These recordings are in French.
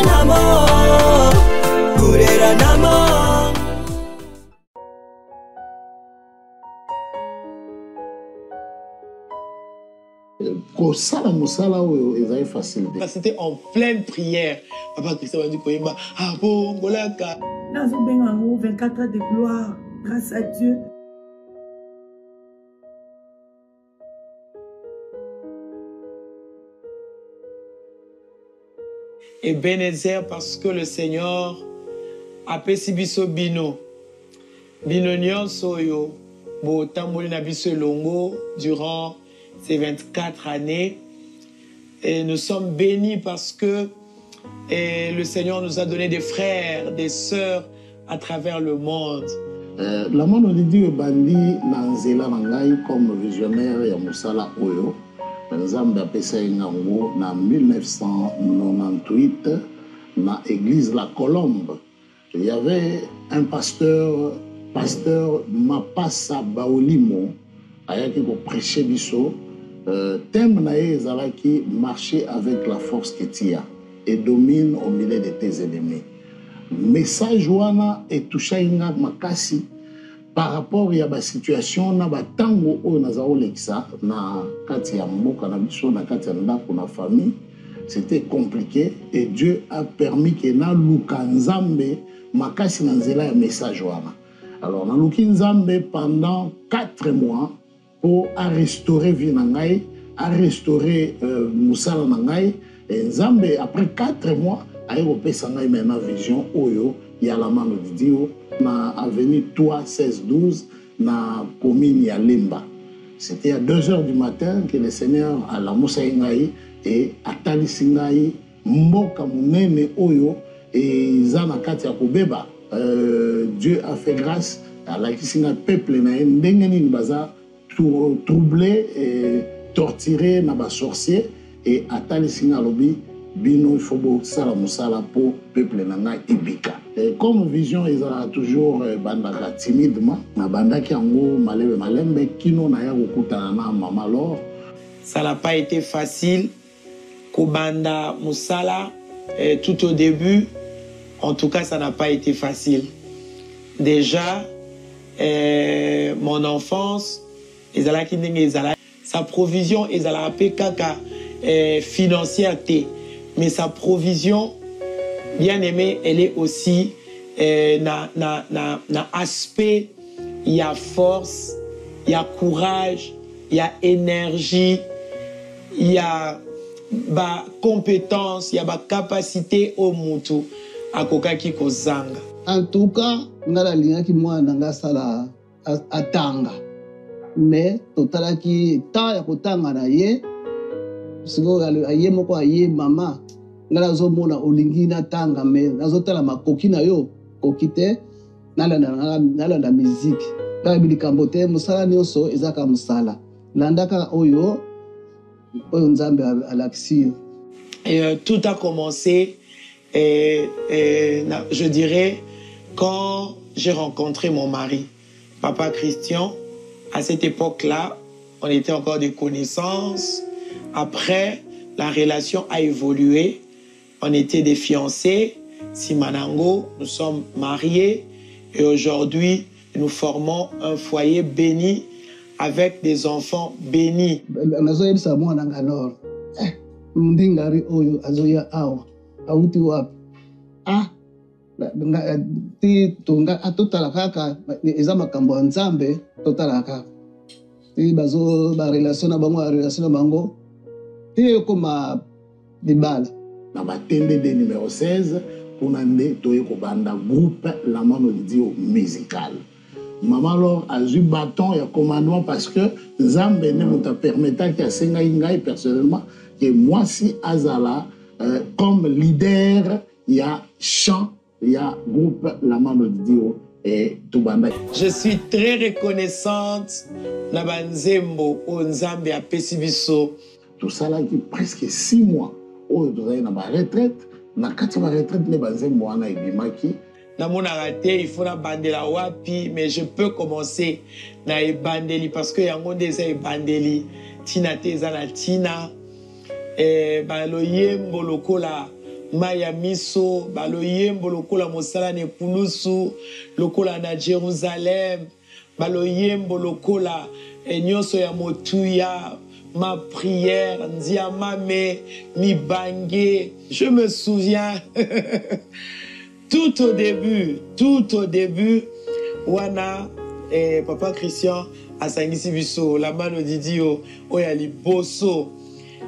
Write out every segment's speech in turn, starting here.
namo, kurera namo. C'était en pleine prière. Papa Christian m'a dit Koyemba, ah bon, Golaka. Dans 24 heures de gloire, grâce à Dieu. Et Benezer parce que le Seigneur a pesi biso bino. Bino nyonso yo, bo tamboli na biso longo durant ces 24 années. Et nous sommes bénis parce que le Seigneur nous a donné des frères, des sœurs à travers le monde. La mano de Dieu bandi nanzela nangai comme visionnaire ya musala oyo. Nzambe apesa ngango na 1998 na église La Colombe. Il y avait un pasteur Mapasa Baolimo ayaki ko prêcher biso. Thème nae ezalaki marcher avec la force que tu as et domine au milieu de tes ennemis. Message wana etoucha inga makasi par rapport à la situation na batango o nazao lekisa na kati ya mboka na biso na kati ya ndako na famille. C'était compliqué et Dieu a permis que na luka nzambe makasi na nzela ya message wana. Alors na luki nzambe pendant 4 mois pour restaurer vie na ngai, à restaurer musala na ngai. Et nzambe après 4 mois a repesa ngai maintenant vision oyo ya la mano de Dieu na avenue 3 16 12 na commune ya Lemba. C'était à 2 heures du matin que le Seigneur a la moussa ngai et atalisi ngai mboka munene oyo et zana kati ya kobeba. Dieu a fait grâce à la kisinga peuple na ndenge nini baza troublé et torturé na ba sorcier et atalisi nga lobi bino il faut sala musala pour peuple nanga ibika. Comme vision ils ont toujours bandaka timidement na bandaki yango malembe kino na ya kokutana na mama alors ça n'a pas été facile kobanda musala tout au début. En tout cas ça n'a pas été facile. Déjà mon enfance sa provision ezala pe kaka financière té. Mais sa provision, bien aimé, elle est aussi na aspect, il y a force, il y a courage, il y a énergie, il y a compétence, il y a capacité au mutu à kokaki kozanga. En tout cas, ngala linga ki mwana nga sala atanga. Mais totala ki ta ya kotanga na ye siko aye moko aye mama ngala zo mona olingi na tanga me nazotala makoki na yo kokite nalanda musique ka bilikambo te musala nyonso ezaka musala landaka oyo nzambe alaksi. Et tout a commencé je dirais quand j'ai rencontré mon mari Papa Christian. À cette époque-là, on était encore des connaissances. Après, la relation a évolué. On était des fiancés. Simanango, nous sommes mariés. Et aujourd'hui, nous formons un foyer béni avec des enfants bénis. Ti tonga atotala kaka eza makambo ya nzambe totala kaka ti bazo ba relation na bango ti koma dibala na batende de numéro 16 pour nande toye ko banda groupe La Mano de Dieu musical. Maman alors a eu bâton et commandement parce que nzambe ne muta permettant que senga ngai personnellement que moi si azala comme leader il y a chant. Il y a groupe La Mano de Dieu et Tubanda. Je suis très reconnaissante na banzembo o nzambe a pesibiso. Tout ça là qui presque 6 mois au doza na ba retraite na kati ba retraite ne banzembo wana ebimaki. Na mona raté il faut na bandela wapi mais je peux commencer na ebandeli parce que yango ndeza ebandeli tina teza na tina ba loyembo lokola maya miso baloyembo lokola mosala ne kulusu lokola na Jérusalem baloyembo lokola nyonso ya motuya ma prière ndiamame mi bangé. Je me souviens tout au début wana papa Christian asangisi biso la mano didio oya liboso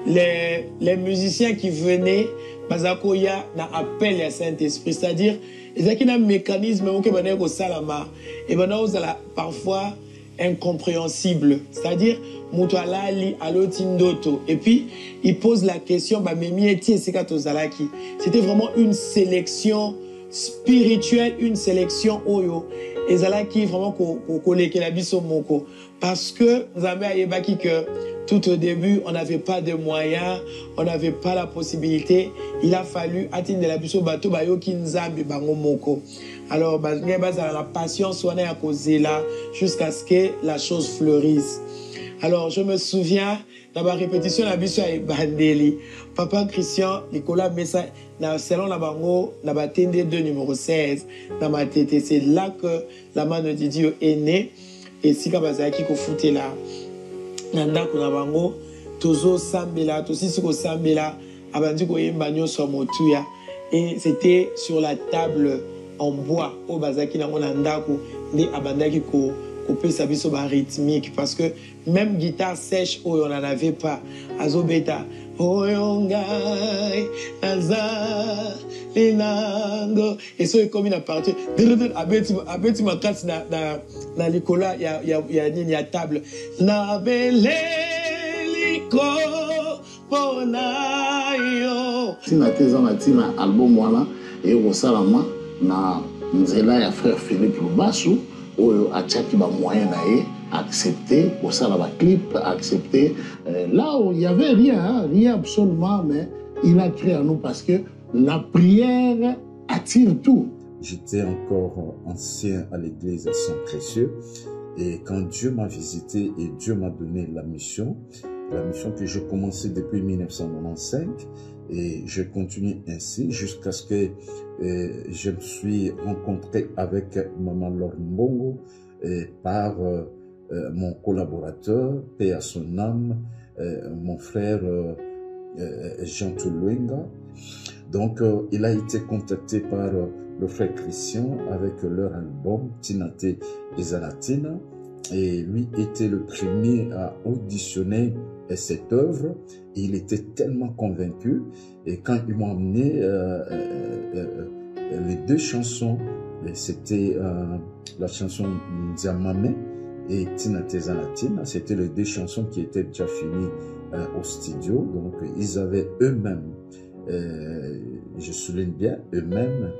les musiciens qui venaient bazakoya na appel à Saint-Esprit, c'est-à-dire ils ont un mécanisme que bana ko salama et bana ozala parfois incompréhensible, c'est-à-dire mutu alali alotindoto et puis il pose la question ba memi eti esika tozalaki. C'était vraiment une sélection spirituelle, une sélection oyo ezalaki vraiment ko lekela biso moko parce que Nzambe ayebaki que tout au début, on n'avait pas de moyens, on n'avait pas la possibilité. Il a fallu atteindre la biso bateau bayo kinzambe bango moko. Alors, la patience on est à causer là jusqu'à ce que la chose fleurisse. Alors, je me souviens dans ma répétition la biso à Bandeli. Papa Christian, Nicolas Messa, dans le salon la bango, dans ma tende 2 numéro 16, dans ma tête. C'est là que la main de Didio est née. Et si Kabazaki ko fouté là. Nanda kuna bango tozo sambela tosisi ko sambela abandi ko yemba nyonso motuya et c'était sur la table en bois au bazaki na nanda ko ndi abandaki ko pesa biso ba rythmique parce que même guitare sèche on n'en avait pas azobeta oyongai aza linango et so comme une partie abeti makati na likola ya table na beleliko ponayo tina tezana tina album wana et osalama na nzela ya frère Philippe Lubasu oyo achaki ba moyen na ye accepter pour ça la clip accepter là où il y avait rien absolument mais il a créé à nous parce que la prière attire tout. J'étais encore ancien à l'église à Saint-Précieux et quand Dieu m'a visité et Dieu m'a donné la mission que j'ai commencé depuis 1995 et je continue ainsi jusqu'à ce que je me suis rencontré avec Maman Laure Mbongo par mon collaborateur, paix à son âme, mon frère Jean Toulouenga. Donc, il a été contacté par le frère Christian avec leur album Tinate Ezalatina et lui était le premier à auditionner cette œuvre. Il était tellement convaincu et quand ils m'ont amené les 2 chansons, c'était la chanson Ndiamame et Tinate Ezalatina, c'était les 2 chansons qui étaient déjà finies au studio. Donc, ils avaient eux-mêmes je souligne bien, eux-mêmes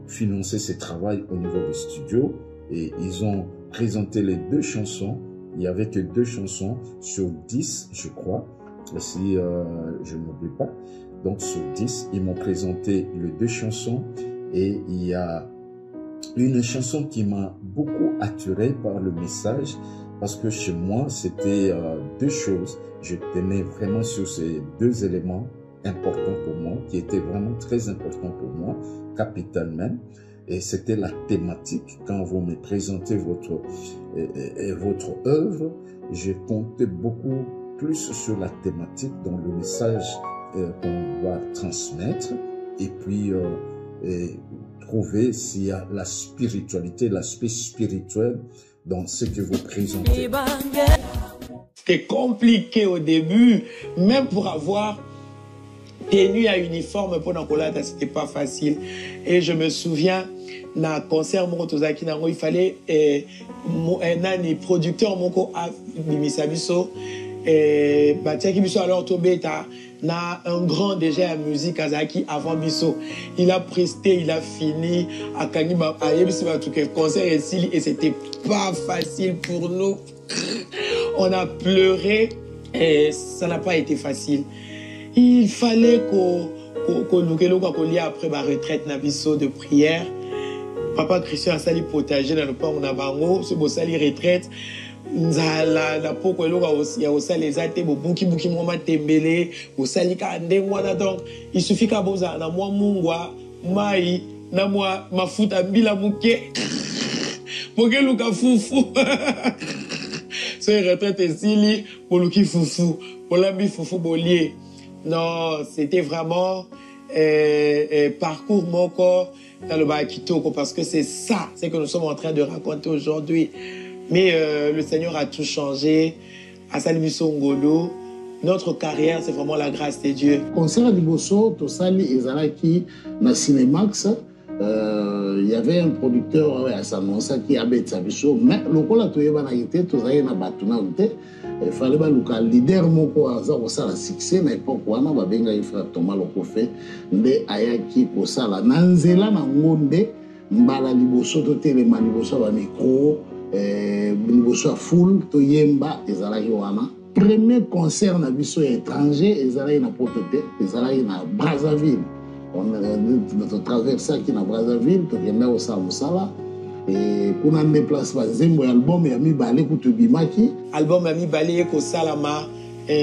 financer ce travail au niveau du studio et ils ont présenté les 2 chansons. Il n'y avait que 2 chansons sur 10, je crois, si je n'oublie pas. Donc sur 10, ils m'ont présenté les 2 chansons et il y a une chanson qui m'a beaucoup attiré par le message parce que chez moi, c'était 2 choses. Je tenais vraiment sur ces 2 éléments importants pour moi, qui étaient vraiment très importants pour moi, capital même. Et c'était la thématique. Quand vous me présentez votre œuvre, je comptais beaucoup plus sur la thématique, dans le message qu'on va transmettre, et puis trouver s'il y a la spiritualité, l'aspect spirituel dans ce que vous présentez. C'était compliqué au début, même pour avoir tenue à uniforme pour Nankolata, c'était pas facile. Et je me souviens, dans le concert, il fallait un producteur a Misabiso, alors Tobeta, un grand déjà à musique Azaki avant Bisso. Il a presté, il a fini à Kaniba, à le concert et c'était pas facile pour nous. On a pleuré et ça n'a pas été facile. Il fallait qu'on après ma retraite Nabiso de prière. Papa Christian a sali potager dans le pont Nabango, ce beau sali retraite. nzala na poko eloka ya osala eza te bobukibuki mwa matembele osali kaka ndenge wana. Donc il suffit ka bozala na mwa mungwa mai na mwa mafuta mbila muke bokeluka fufu so retraite esili boluki fufu bolambi fufu bolie. Non, c'était vraiment parcours moko dans le Bakitoko, parce que c'est ça, c'est que nous sommes en train de raconter aujourd'hui. Mais le Seigneur a tout changé. À Salimiso Ngolo, notre carrière, c'est vraiment la grâce de Dieu. Concert à Liboso, Tosali et Zalaki, na Cinemax, il y avait un producteur à Sanosa qui habite Sabiso, mais le coup là, tu es banalité, tu es na batuna ute. Il fallait que le leader moko aza la succès na époque wana babenga ifra Thomas Lokofe nde ayaki kosala na nzela na ngonde mbala liboso to telema liboso ba micro liboso a full to yemba ezalaki wana. Premier concert na biso étranger ezalaki na Potote, ezalaki na Brazzaville. On a traversé qui na Brazzaville to yemba osala musala. Et qu'on a mis place par exemple album ya mibale kutubimaki album ya mibale ko salama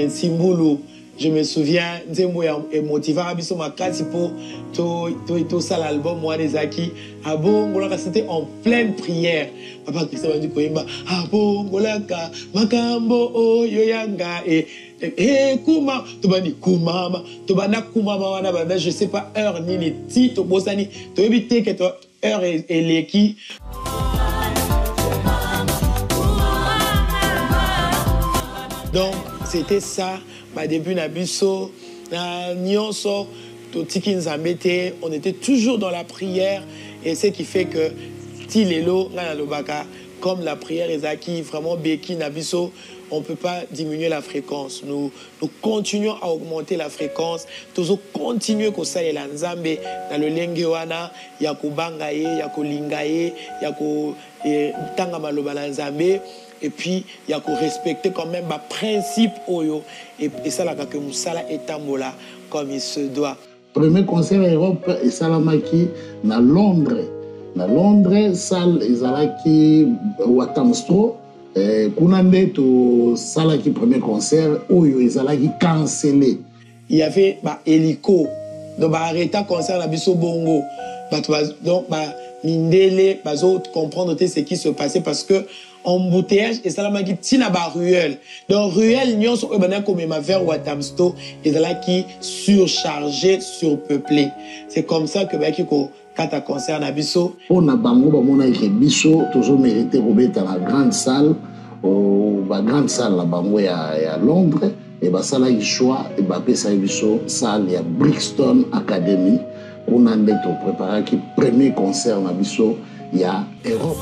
Simbulu. Je me souviens nzembo ya motiva biso makati po to sala album wa ezaki abongolaka, c'était en pleine prière. Papa Christian bandi koyemba abongolaka makambo oyo yanga kuma to bandi kumama to bana kumama wana banda je sais pas heure nini ti to bosani to ebite ke to heure eleki. Donc c'était ça, ma début Nabiso, Nyonso, Totiki Nzambete, on était toujours dans la prière, et ce qui fait que Tilelo, comme la prière est acquis, vraiment Beki Nabiso, on ne peut pas diminuer la fréquence. Nous continuons à augmenter la fréquence. Nous continuons à faire la Nzambe dans le Lengewana, Yako Bangaye, Yako Lingaye, Yako Tangamaloba Nzambe. Et puis, il y a qu'on respecter quand même le principe Oyo. Et ça, là, que Moussala est tambola comme il se doit. Premier concert Europe et Salamaki à Londres. À Londres, salle Ezalaki Watamstro. Kunande to Salaki premier concert Oyo Ezalaki cancellé. Il y avait hélico. Donc, arrêter le concert à Bisso Bongo. Donc, Mindele, comprendre ce qui se passait parce que embouteillage et ça la qui tina ba ruelle. Donc ruelle nyon so ebana comme ma vers Watamsto et là qui surchargé, surpeuplé. C'est comme ça que qui ko kata concert na biso. On a bango ba mona ke biso toujours mérité robeta la grande salle au ba grande salle la bango ya Londres et ba sala yi choix et ba pesa biso salle ya Brixton Academy. On a ndé to préparer qui premier concert na biso ya Europe.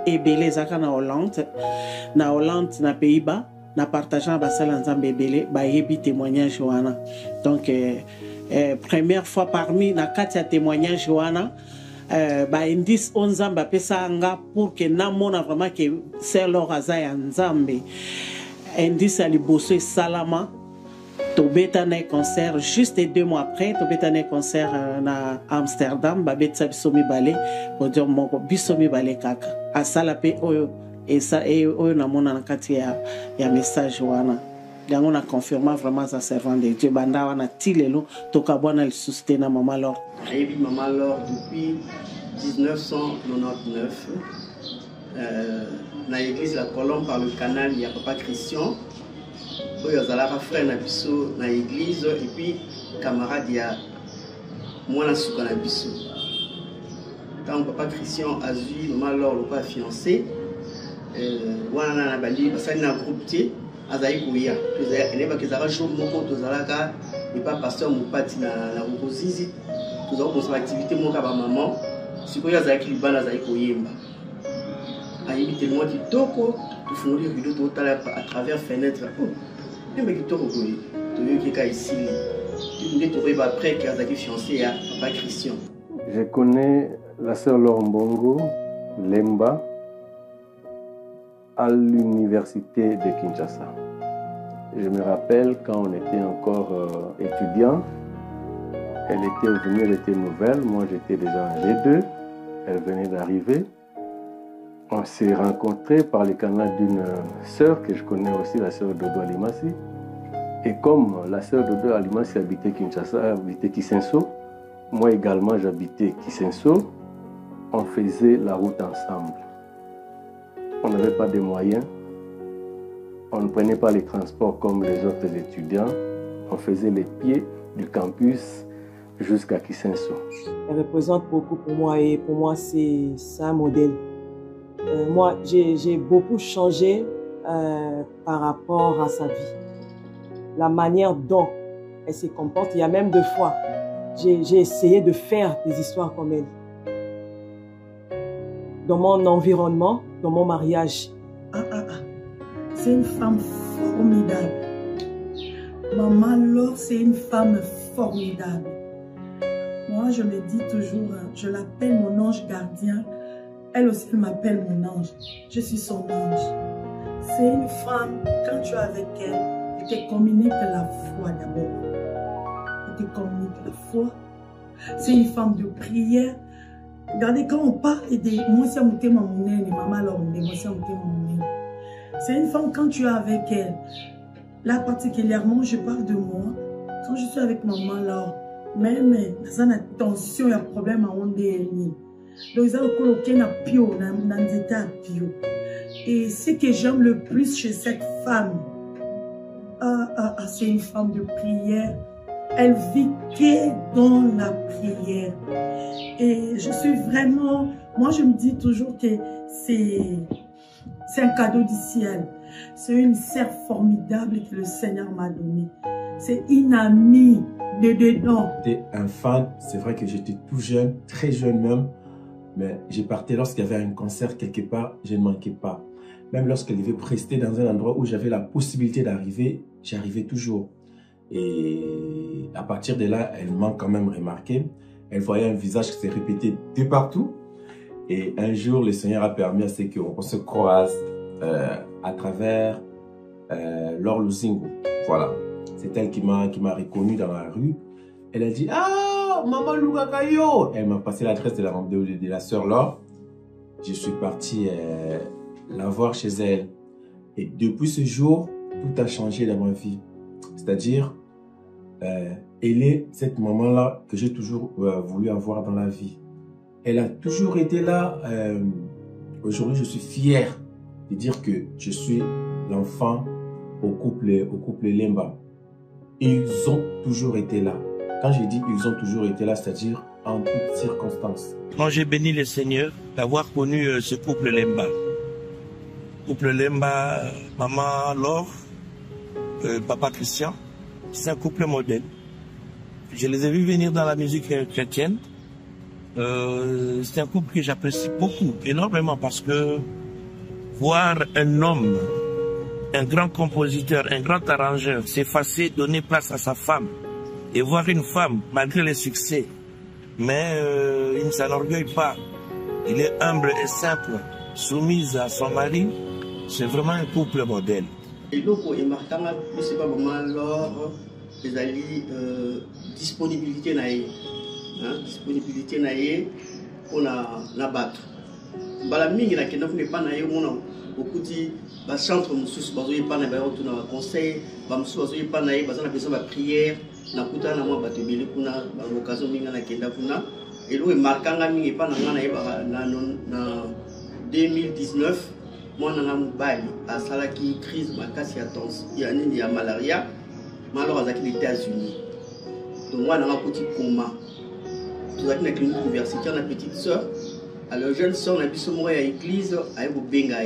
Ebele zaka na Hollande na Pays-Bas na partageant basala nzambe ebele ba yebi témoignage wana. Donc première fois parmi na kati ya témoignage wana ba indice onzamba pesa nga pour que na mona vraiment que c'est leur aza ya nzambe. Indice ali bosso salama Tobeta na concert juste 2 mois après Tobeta na concert na Amsterdam ba betsa bisomi balé pour dire moko bisomi balé kaka asala pe oyo et ça et oyo na mona na kati ya message wana yango na confirmer vraiment sa servant de Dieu banda wana tilelo toka bwana le soutenir maman Laure. Ayebi maman Laure depuis 1999 na l'église La Colombe par le canal il y a papa Christian. Il y a frère na biso na église et puis camarade ya moi na suka na biso. Tant papa Christian a vu maman Laure le pas fiancé wana na bali basali na groupe ti azali koya to za ne ba kezara jour moko to zalaka et pas pasteur mopati na Ruzizi to za ko activité moko ba maman sikoyo azali libana azali koyemba ayebi tellement kitoko to fungoli rideau to tala à travers fenêtre mais kitoko koyi to yoki ka ici ne to ba après que azali fiancé à papa Christian. Je connais la sœur Laure Mbongo Lemba à l'université de Kinshasa. Je me rappelle quand on était encore étudiant, Elle était venue, elle était nouvelle. Moi, j'étais déjà en G2. Elle venait d'arriver. On s'est rencontrés par le canal d'une sœur que je connais aussi, la sœur Dodo Alimassi. Et comme la sœur Dodo Alimassi habitait Kinshasa, habitait Kisenso, moi également j'habitais Kisenso, on faisait la route ensemble. On n'avait pas de moyens, on ne prenait pas les transports comme les autres étudiants, on faisait les pieds du campus jusqu'à Kisenso. Elle représente beaucoup pour moi et pour moi c'est un modèle. Moi j'ai beaucoup changé par rapport à sa vie. La manière dont elle se comporte, il y a même 2 fois, j'ai essayé de faire des histoires comme elle. Dans mon environnement, dans mon mariage. C'est une femme formidable. Maman Laure, c'est une femme formidable. Moi, je me dis toujours, je l'appelle mon ange gardien. Elle aussi, elle m'appelle mon ange. Je suis son ange. C'est une femme, quand tu es avec elle, elle te communique la foi d'abord. Elle te communique la foi. C'est une femme de prière. Regardez, quand on parle de moi, c'est maman Laure, c'est une femme, quand tu es avec elle, là particulièrement, je parle de moi, quand je suis avec maman Laure, même dans une tension, il y a un problème à Ondéni. Donc, ils ont coloqué un pio, un état pio. Et ce que j'aime le plus chez cette femme, c'est une femme de prière. Elle vit que dans la prière. Et je suis vraiment... Moi, je me dis toujours que c'est un cadeau du ciel. C'est une sœur formidable que le Seigneur m'a donnée. C'est une amie de dedans. J'étais un fan. C'est vrai que j'étais tout jeune, très jeune même. Mais j'ai parti lorsqu'il y avait un concert quelque part, je ne manquais pas. Même lorsqu'elle devait rester dans un endroit où j'avais la possibilité d'arriver, j'arrivais toujours. Et à partir de là, elle m'a quand même remarqué. Elle voyait un visage qui s'est répété de partout. Et un jour, le Seigneur a permis à ce qu'on se croise à travers Laure Luzingo. Voilà. C'est elle qui m'a reconnu dans la rue. Elle a dit « Ah, maman Lugakayo !» Elle m'a passé l'adresse de la sœur Laure. Je suis parti la voir chez elle. Et depuis ce jour, tout a changé dans ma vie. C'est-à-dire, elle est cette maman-là que j'ai toujours voulu avoir dans la vie. Elle a toujours été là. Aujourd'hui, je suis fier de dire que je suis l'enfant au couple Lemba. Ils ont toujours été là. Quand je dis ils ont toujours été là, c'est-à-dire en toutes circonstances. Moi, j'ai béni le Seigneur d'avoir connu ce couple Lemba. Couple Lemba, maman Laure, papa Christian. C'est un couple modèle. Je les ai vus venir dans la musique chrétienne. C'est un couple que j'apprécie beaucoup, énormément, parce que voir un homme, un grand compositeur, un grand arrangeur, s'effacer, donner place à sa femme, et voir une femme, malgré les succès, mais il ne s'enorgueille pas, il est humble et simple, soumise à son mari, c'est vraiment un couple modèle. Et donc, il marque, je sais pas comment, Laure, les alliés, disponibilité naïe. Disponibilité naïe, on a battu. Bala mingi na kenda fune pas naïe, on a beaucoup dit, bah chantre mususu, bah zoye pas naïe, bah on a conseil, bah mususu bah zoye pas naïe, bah on a besoin de prière, na kuta na moi bah te beli kuna, bah l'occasion mingi na kenda funa. Et l'eau est marquant mingi pas na naïe, bah na 2019. Moi, je suis à Salaki, crise, il y a malaria, malheureusement, aux États-Unis. Donc, moi, je suis un petit coma. Je suis à la clinique universitaire, ma petite soeur. Alors, jeune soeur, je suis à l'église, à Benga.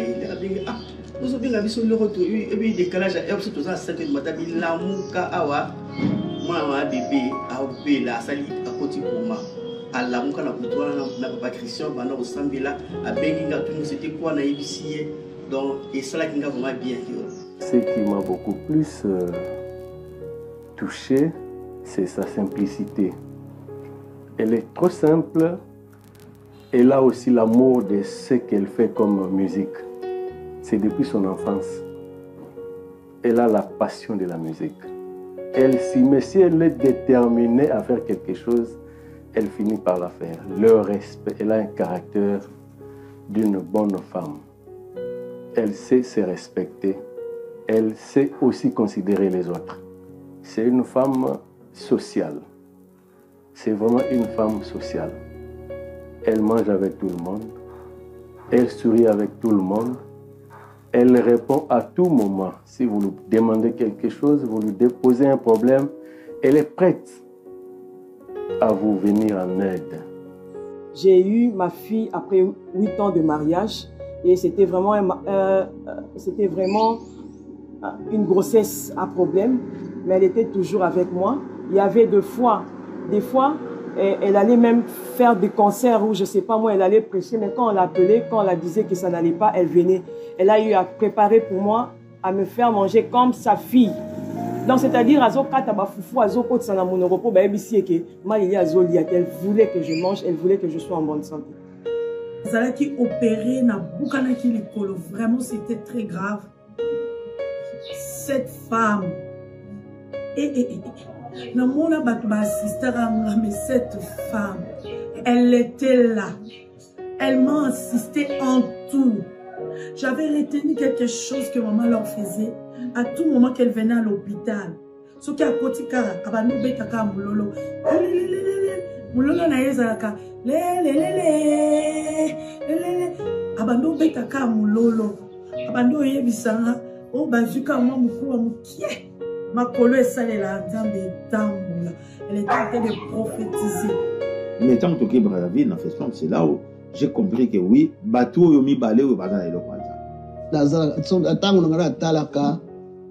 Ah, nous sommes bien à le retour. Et puis, décalage, et puis, tout ça, c'est que je suis là, moi, un bébé, à Bela, à Sali, à côté coma. À la mouka na kutoa na papa Christian bana au Sambela à Benga tout c'était quoi na ici donc et ça là qui nga vraiment bien. Ce qui m'a beaucoup plus touché, c'est sa simplicité. Elle est trop simple. Elle a aussi l'amour de ce qu'elle fait comme musique. C'est depuis son enfance. Elle a la passion de la musique. Elle s'y si elle est déterminée à faire quelque chose, elle finit par la faire. Le respect, elle a un caractère d'une bonne femme. Elle sait se respecter. Elle sait aussi considérer les autres. C'est une femme sociale. C'est vraiment une femme sociale. Elle mange avec tout le monde. Elle sourit avec tout le monde. Elle répond à tout moment. Si vous lui demandez quelque chose, vous lui déposez un problème, elle est prête à vous venir en aide. J'ai eu ma fille après 8 ans de mariage et c'était vraiment une grossesse à problème, mais elle était toujours avec moi. Il y avait des fois, elle allait même faire des concerts où, je ne sais pas moi, elle allait prêcher, mais quand on l'appelait, quand on la disait que ça n'allait pas, elle venait. Elle a eu à préparer pour moi, à me faire manger comme sa fille. Donc, c'est-à-dire, elle voulait que je mange, elle voulait que je sois en bonne santé. Zala qui opérait, na boukana qui l'école, vraiment c'était très grave. Cette femme, mais cette femme, elle était là. Elle m'a assisté en tout. J'avais retenu quelque chose que maman leur faisait à tout moment qu'elle venait à l'hôpital. Ce qui a côté kara, abano betaka mulolo. Mulolo na ezalaka. Abando betaka mulolo. Abando yebisanga. O bazuka mwa mukuru mukie. Makolo esalela nzambe tambola. Elle était en train de prophétiser. Mais tant que tu es Brazzaville, c'est là où j'ai compris que oui, bateau yomi balé ou bazana elo kwaza. Tango ngara talaka,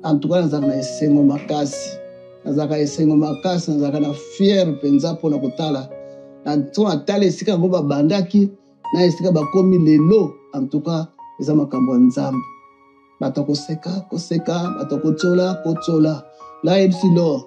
en tout cas nazaka esengo makasi. Nazaka esengo makasi, nazaka na fier penza pona kotala. Na to atale esika ngo babandaki, na esika bakomi lelo, en tout cas eza makambo nzambe. Batoko seka, batoko kochola. La epsilo,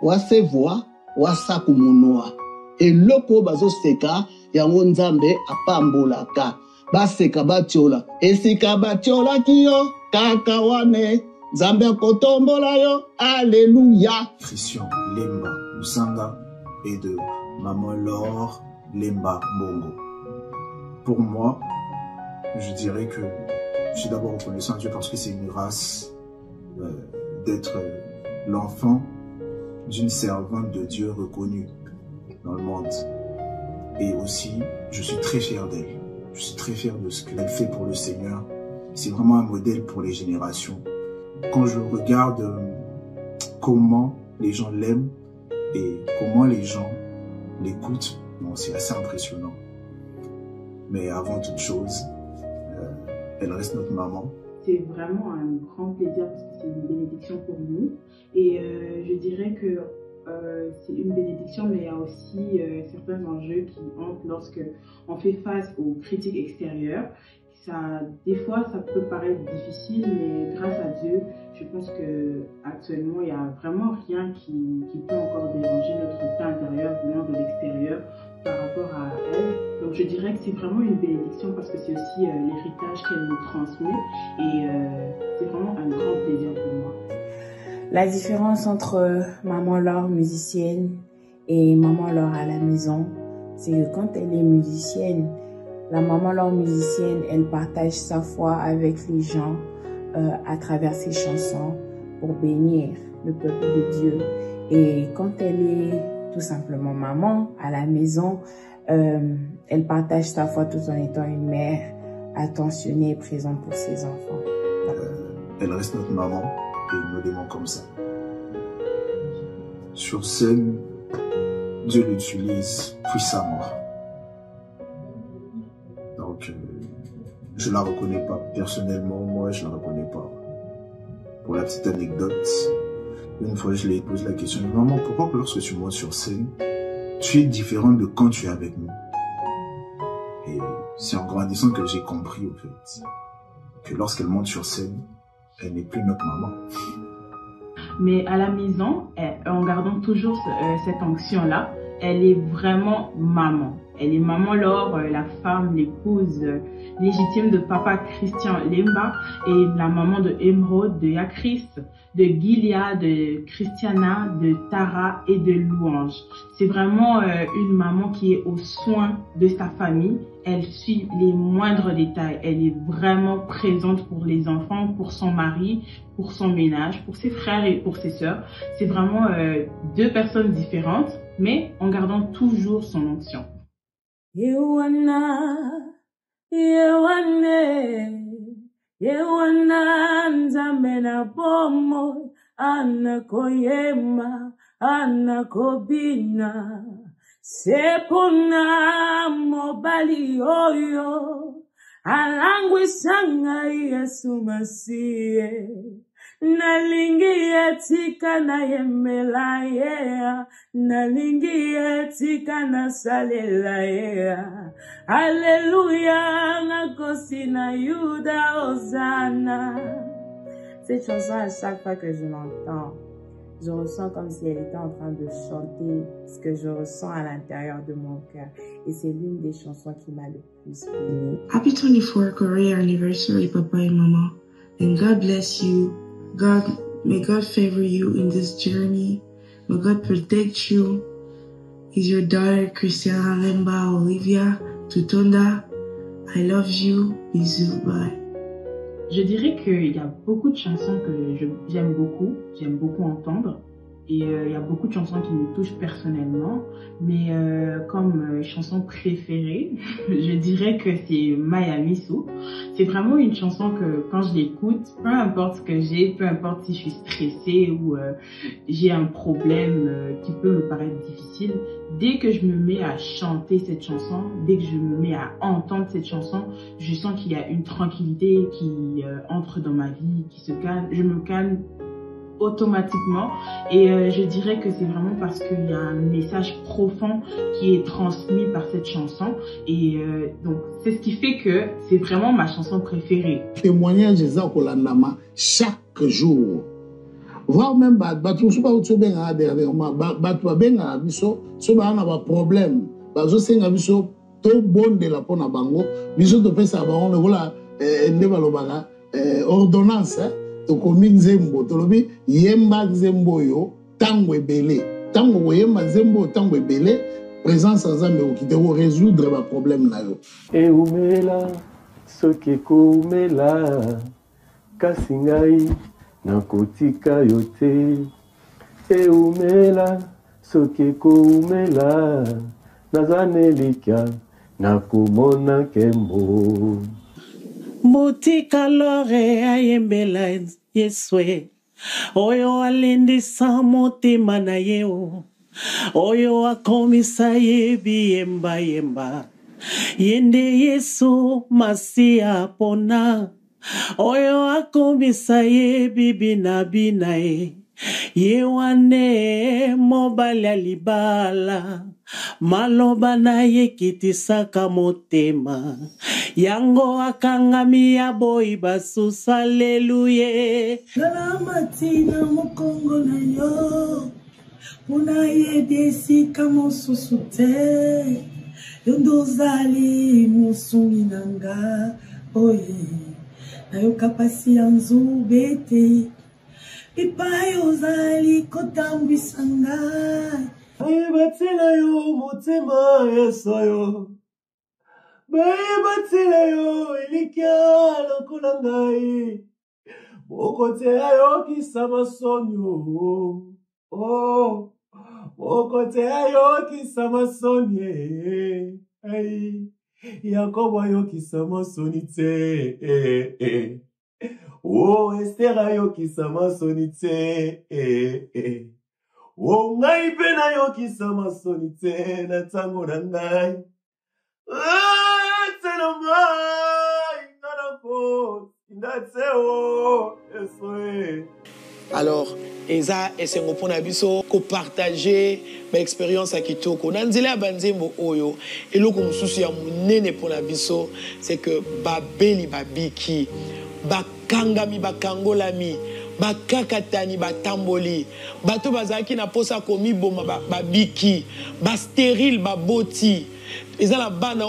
wase voix, wasa kumunua. Et loko bazo seka, yango nzambe apambolaka. Baseka batiola. Esika batiola kiyo, kakawane. Nzambe kotombola yo, alléluia. Christian Lemba Musanga et de Maman Laure Lemba Mbongo. Pour moi, je dirais que je suis d'abord reconnaissant à Dieu parce que c'est une grâce d'être l'enfant d'une servante de Dieu reconnue dans le monde. Et aussi, je suis très fier d'elle. Je suis très fier de ce qu'elle fait pour le Seigneur. C'est vraiment un modèle pour les générations. Quand je regarde comment les gens l'aiment et comment les gens l'écoutent, bon, c'est assez impressionnant. Mais avant toute chose, elle reste notre maman. C'est vraiment un grand plaisir parce que c'est une bénédiction pour nous. Et je dirais que c'est une bénédiction, mais il y a aussi certains enjeux qui entrent lorsque on fait face aux critiques extérieures. Des fois, ça peut paraître difficile, mais grâce à Dieu, je pense qu'actuellement, il n'y a vraiment rien qui peut encore déranger notre paix intérieure venant de l'extérieur par rapport à elle. Donc, je dirais que c'est vraiment une bénédiction parce que c'est aussi l'héritage qu'elle nous transmet et c'est vraiment un grand plaisir pour moi. La différence entre Maman Laure musicienne et Maman Laure à la maison, c'est que quand elle est musicienne, la Maman Laure musicienne, elle partage sa foi avec les gens à travers ses chansons pour bénir le peuple de Dieu. Et quand elle est tout simplement maman à la maison, elle partage sa foi tout en étant une mère attentionnée et présente pour ses enfants. Elle reste notre maman et nous l'aimons comme ça. Sur scène, Dieu l'utilise puissamment. Donc, je la reconnais pas. Personnellement, moi, je la reconnais pas. Pour la petite anecdote, une fois, je lui ai posé la question, maman, pourquoi lorsque tu montes sur scène, tu es différente de quand tu es avec nous? Et c'est en grandissant que j'ai compris, au fait, que lorsqu'elle monte sur scène, elle n'est plus notre maman. Mais à la maison, en gardant toujours cette onction-là, elle est vraiment maman. Elle est Maman Laure, la femme, l'épouse légitime de Papa Christian Lemba et la maman de Émeraude, de Yakris, de Gilia, de Christiana, de Tara et de Louange. C'est vraiment une maman qui est au soin de sa famille. Elle suit les moindres détails. Elle est vraiment présente pour les enfants, pour son mari, pour son ménage, pour ses frères et pour ses sœurs. C'est vraiment deux personnes différentes, mais en gardant toujours son onction. Yewana nzamena bomo anakoyema anakobina sepona mobali oyo alangwisanga Yesu Masiye nalingi etika na yemela yea nalingi etika na salela yea Alléluia nakosi na Yuda Hosanna. Cette chanson, à chaque fois que je l'entends, je ressens comme si elle était en train de chanter ce que je ressens à l'intérieur de mon cœur. Et c'est l'une des chansons qui m'a le plus bénie. Happy 24 Korea anniversary, Papa and Mama. And God bless you. May God favor you in this journey. May God protect you. Is your daughter, Christiana Lemba Olivia Tutonda. I love you. Bisous. Bye. Je dirais qu'il y a beaucoup de chansons que j'aime beaucoup entendre. Et il y a beaucoup de chansons qui me touchent personnellement. Mais comme chanson préférée, je dirais que c'est Maya Miso. C'est vraiment une chanson que quand je l'écoute, peu importe ce que j'ai, peu importe si je suis stressée ou j'ai un problème qui peut me paraître difficile, dès que je me mets à chanter cette chanson, dès que je me mets à entendre cette chanson, je sens qu'il y a une tranquillité qui entre dans ma vie, qui se calme. Je me calme automatiquement et je dirais que c'est vraiment parce qu'il y a un message profond qui est transmis par cette chanson et donc c'est ce qui fait que c'est vraiment ma chanson préférée. Témoignage Zakolandama chaque jour. Voire même battu pas au benga dernièrement battu benga biso so ba na ba problème bazo senga biso to bonde la pona bango biso to pesa bango le voilà ndeba lobala ordonnance tokomi nzembo tolobi yemba nzembo yo tango ebele tango yemba nzembo tango ebele présence nzambe okite ko résoudre ba problème na yo e umela soki kumela kasingai nakotika yo te e umela soki kumela nazanelika nakomona kembo Mutika lore ayembela Yeswe Oyo alindisa motima na yeo Oyo akomisa yebi yemba yemba Yende Yesu masia pona Oyo akomisa yebi bina bina Yewane mobali alibala Maloba na yekitisaka motema Yango akangami ya boy basusa haleluya Salamatina mokongo na yo Una yedesi kamo susute Yondozali musungi nanga Oye Na yo kapasi anzu bete Ipai ozali kotambisanga Batila yo motema yesoyo batila yo ilikia lokola ngai mokote ayo kisama sonyo oh mokote ayo kisama sonye ai Yakobo ayo kisama sonite oh Esther ayo kisama sonite oh ngai pena yo kisama sonite na tango na ngai Alors, eza esengo pona biso ko partager l'expérience à Kitoko. Nanzela banzembo oyo eloko mususu ya munene pona biso c'est que babeli babiki bakangami bakangolami bakakatani batamboli bato bazaki na posa komi boma babiki ba stérile baboti. Ils ont la bande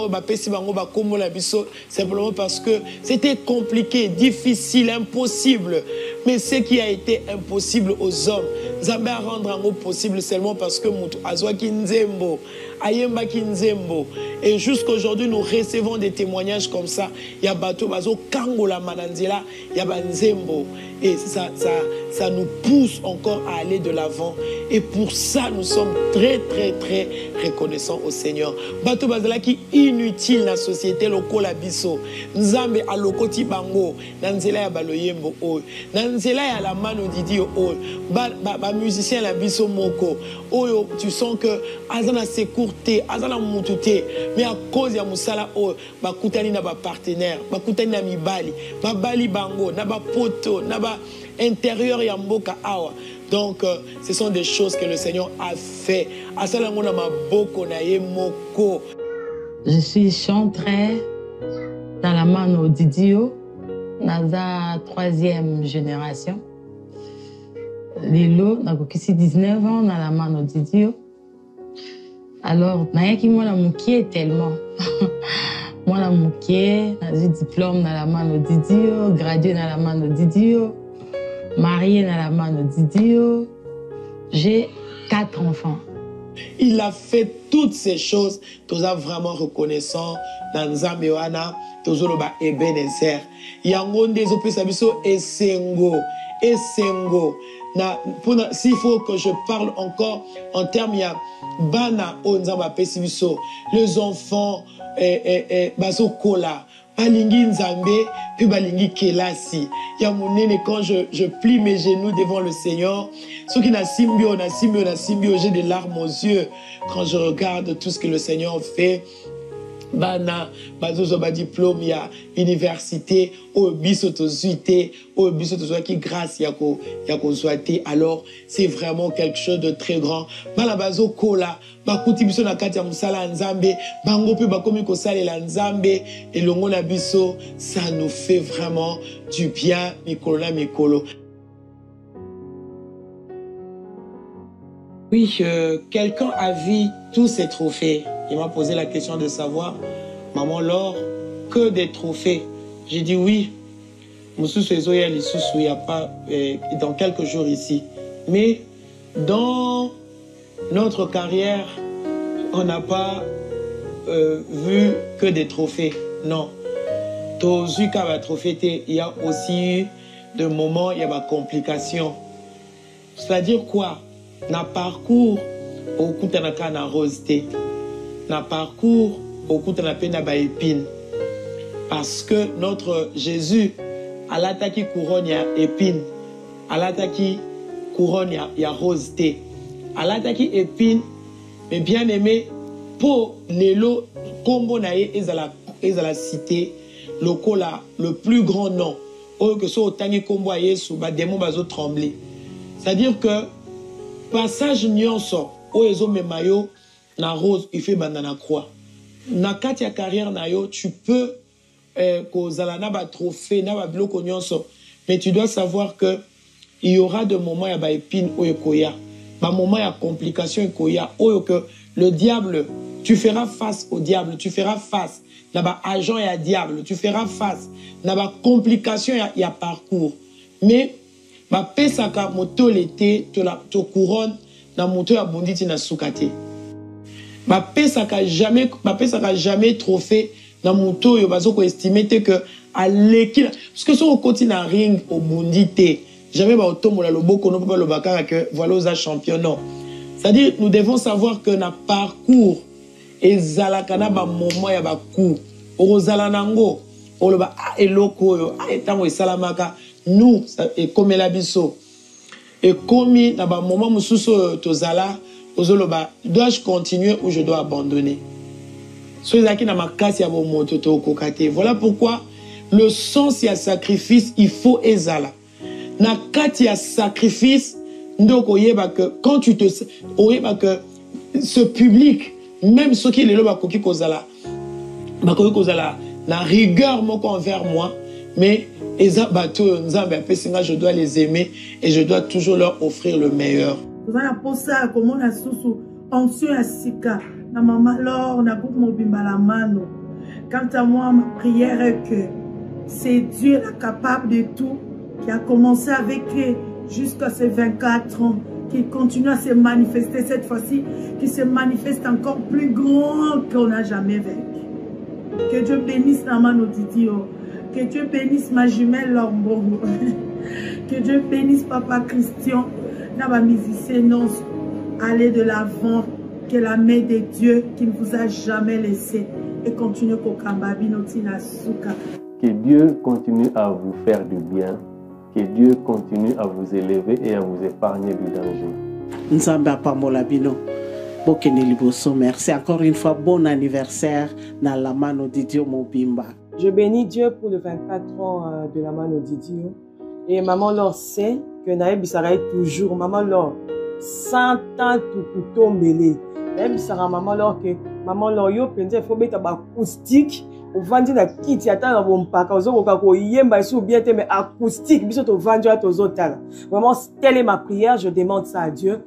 simplement parce que c'était compliqué, difficile, impossible. Mais ce qui a été impossible aux hommes, Nzambe a rendre en possible seulement parce que Moutou Azwa Kinzembo, Ayemba Kinzembo. Et jusqu'aujourd'hui, nous recevons des témoignages comme ça. Il y a Bato Bazo Kangola Mananzela, il y a Banzembo. Et ça nous pousse encore à aller de l'avant. Et pour ça, nous sommes très, très, très reconnaissants au Seigneur. Bato Bazala qui inutile dans la société, loko la biso. Nzambe a lokoti bango. Nanzela ya baloyembo oy. Nanzela ya la mano didi oy. Ba musicien la biso moko. Oyo, tu sens que azana secourté, azana mutute. Mais à cause ya musala oy, ba kutani na ba partenaire, ba kutani na mibali, ba bali bango, na ba poto, na ba intérieur ya mboka awa. Donc, ce sont des choses que le Seigneur a fait. Je suis chanteuse dans la mano Didio, dans la 3e génération. Lilo, j'ai 19 ans dans la mano Didio. Alors, moi, je tellement. Moi, j'ai diplôme dans la mano Didio, gradué dans la mano Didio. Mariée dans la main de Didio, j'ai 4 enfants. Il a fait toutes ces choses, tous vraiment reconnaissant dans Nzambewana, tous ba Ebenezer. Yangonde zope sabiso esengo. S'il faut que je parle encore en termes ya bana onzamba pesibiso, les enfants baso kola. Balingi Nzambe, puis balingi Kelasi. Ya monene, quand je plie mes genoux devant le Seigneur, ceux qui n'a simbio, j'ai des larmes aux yeux quand je regarde tout ce que le Seigneur fait. Bana, bazozo ba diplôme ya université, au biso tozuité, au biso tozuité qui grâce yako souhaité. Alors c'est vraiment quelque chose de très grand. Bala bazo kola, bakuti biso na kati ya musala Nzambe, bango pe bakomi ko salela Nzambe et longo na biso, ça nous fait vraiment du bien, mikolo na mikolo. Oui, quelqu'un a vu tous ces trophées. Il m'a posé la question de savoir, maman Laure, que des trophées? J'ai dit oui. Il n'y a pas dans quelques jours ici. Mais dans notre carrière, on n'a pas vu que des trophées. Non. Il y a aussi des moments, il y a des complications. C'est-à-dire quoi? Na parcours au kutanaka na rosité, na parcours au kutanaka na ba épine, parce que notre Jésus a l'attaqué couronne ya épine, a l'attaqué couronne ya rosité, a l'attaqué épine, mais bien aimé pour lelo kombo nae ezala cité lokola le plus grand nom au que so tangi kombo yesu ba démon bazo trembler, c'est-à-dire que passage nyonso o ezo memayo na rose il fait banana croix na kati ya carrière na yo tu peux kozala na ba trophée na ba biloko nyonso, mais tu dois savoir que il y aura des moments ya ba épine o ekoya, ba moment ya complication ekoya o que le diable, tu feras face au diable, tu feras face na ba agent ya diable, tu feras face na ba complication ya parcours, mais ba pesaka moto l'été to couronne na moto ya bonditi na sukate. Ba pesaka jamais trophée na moto yo bazo ko estimer que à l'équipe parce que sur côté na ring au bondité jamais ba otomola loboko no pas le bakara que voilà aux champion non. C'est-à-dire nous devons savoir que na parcours ezalaka na ba moment ya ba coup ozala nango oloba eloko yo etango esalamaka. Nous, et comme la biso, et comme dans un moment où tozala, dois-je continuer ou je dois abandonner? Voilà pourquoi le sens et le sacrifice, il faut ezala. Na kati ya sacrifice, quand tu te, que ce public, même ceux qui le bakoki kozala, na rigueur envers moi, mais je dois les aimer et je dois toujours leur offrir le meilleur. Quant à moi, ma prière est que c'est Dieu capable de tout. qui a commencé avec jusqu'à ses 24 ans, qui continue à se manifester cette fois-ci, qui se manifeste encore plus grand qu'on n'a jamais vécu. Que Dieu bénisse Namano Didio, que Dieu bénisse ma jumelle Lombongo, que Dieu bénisse Papa Christian, Naba musicien, allez de l'avant, que la main de Dieu qui ne vous a jamais laissé et continue Kokambabi Notina Souka. Que Dieu continue à vous faire du bien. Que Dieu continue à vous élever et à vous épargner du danger. Nzamba Pamola Bino. Merci encore une fois. Bon anniversaire dans la mano Didio Mobimba. Je bénis Dieu pour le 24 ans de la mano Didio. Et maman Laure sait que Naïb Bissara est toujours. Maman Laure, 100 ans tout couteau mêlé. Naïb Bissara, maman Laure, que maman Laure, yo, il faut mettre un acoustique. Au vendu la kit yata na bompaka ozokoka ko yemba ici ou bien mais acoustique biso to vendu à tozotala. Vraiment telle est ma prière, je demande ça à Dieu.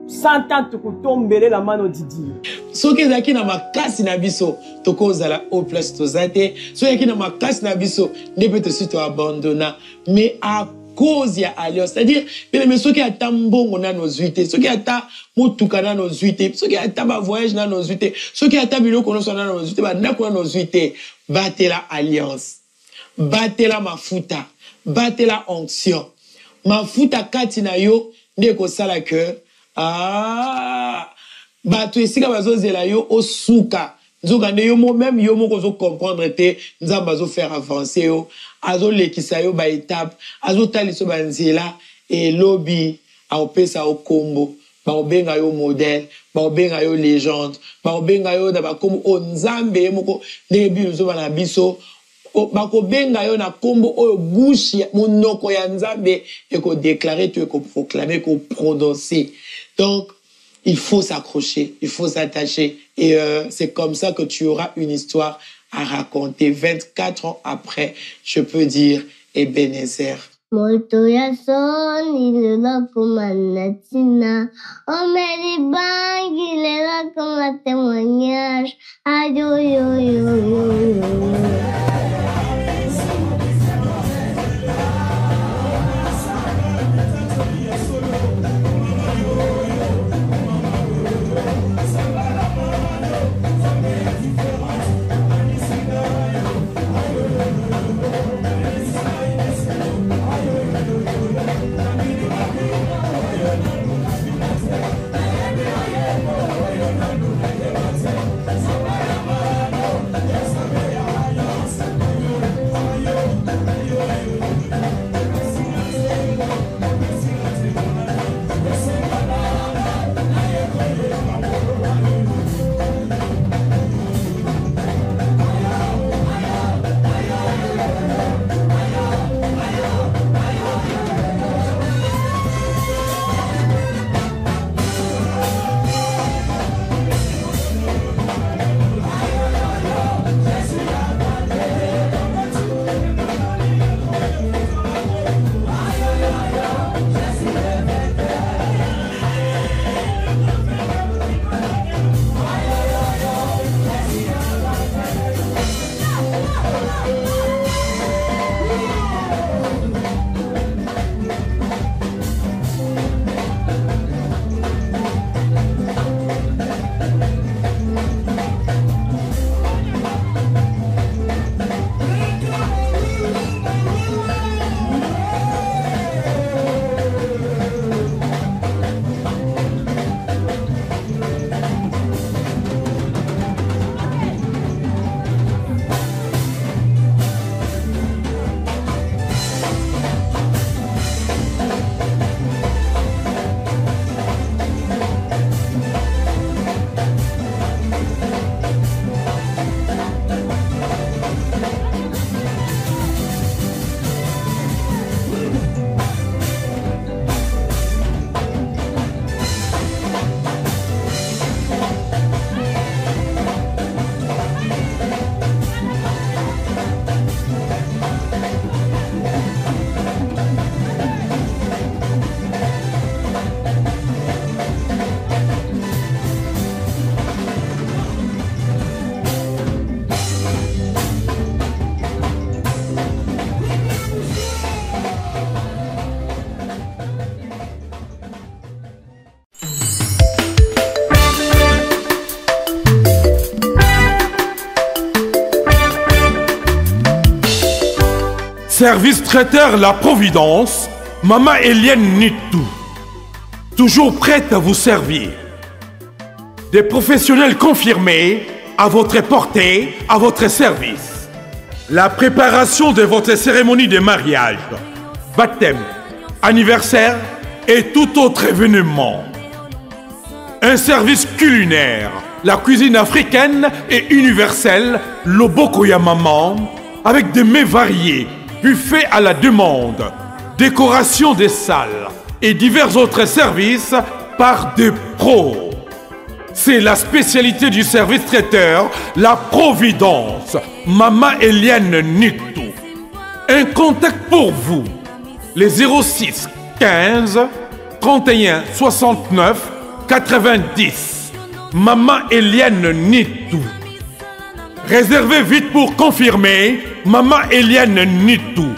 100 ans to tombele la mano Didi. Soki zaki na makasi na biso to kozala au place tozate, soki yaki na makasi na biso ne peut te suite abandonna mais à cause ya alliance, c'est-à-dire mais soki ata mbongo na nos uité, soki ata mutuka na nos uité, soki ata ba voyage na nos uité, soki ata biloko no sona na nos uité, ba ndako na nos uité, batela alliance, batela mafuta, batela onction, mafuta kati na yo nde ko sala que bato esika bazozela yo osuka nzokande yo même yo moko zo comprendre te nzamba zo faire avancer yo azo lekisa yo ba étape azo taliso ba nzela et lobby a opesa o kombo ba obenga yo modèle ba obenga yo légende ba obenga yo na ba kombo o nzambe moko ndebi nzo bana biso ba ko benga yo na kombo o bouche monoko ya nzambe et ko déclarer tu ko proclamer ko prononcer. Donc il faut s'accrocher, il faut s'attacher. Et c'est comme ça que tu auras une histoire à raconter. 24 ans après, je peux dire Ebenezer. Moto ya soni lelo kumanatina omeri bangi lelo kuma témoignage ayo yo yo yo. Service traiteur La Providence, Maman Eliane Nitou. Toujours prête à vous servir. Des professionnels confirmés à votre portée, à votre service. La préparation de votre cérémonie de mariage, baptême, anniversaire et tout autre événement. Un service culinaire, la cuisine africaine et universelle, Loboko ya Maman, avec des mets variés, buffet à la demande, décoration des salles et divers autres services par des pros. C'est la spécialité du service traiteur, La Providence, Maman Eliane Nitou. Un contact pour vous, les 06 15 31 69 90. Maman Eliane Nitou. Réservez vite pour confirmer, Maman Eliane Nitou.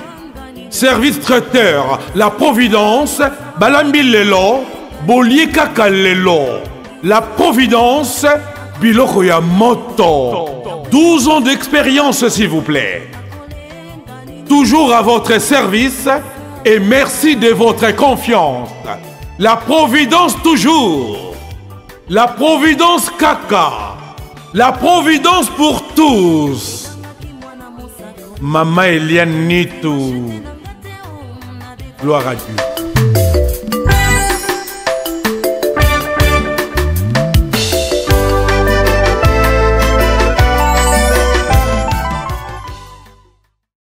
Service traiteur, La Providence, Balambi Lelo, Bolier Kaka Lelo. La Providence, Biloko ya Moto. 12 ans d'expérience, s'il vous plaît. Toujours à votre service et merci de votre confiance. La Providence toujours. La Providence Kaka. La Providence pour tous. Maman Eliane Nitou. Gloire à Dieu.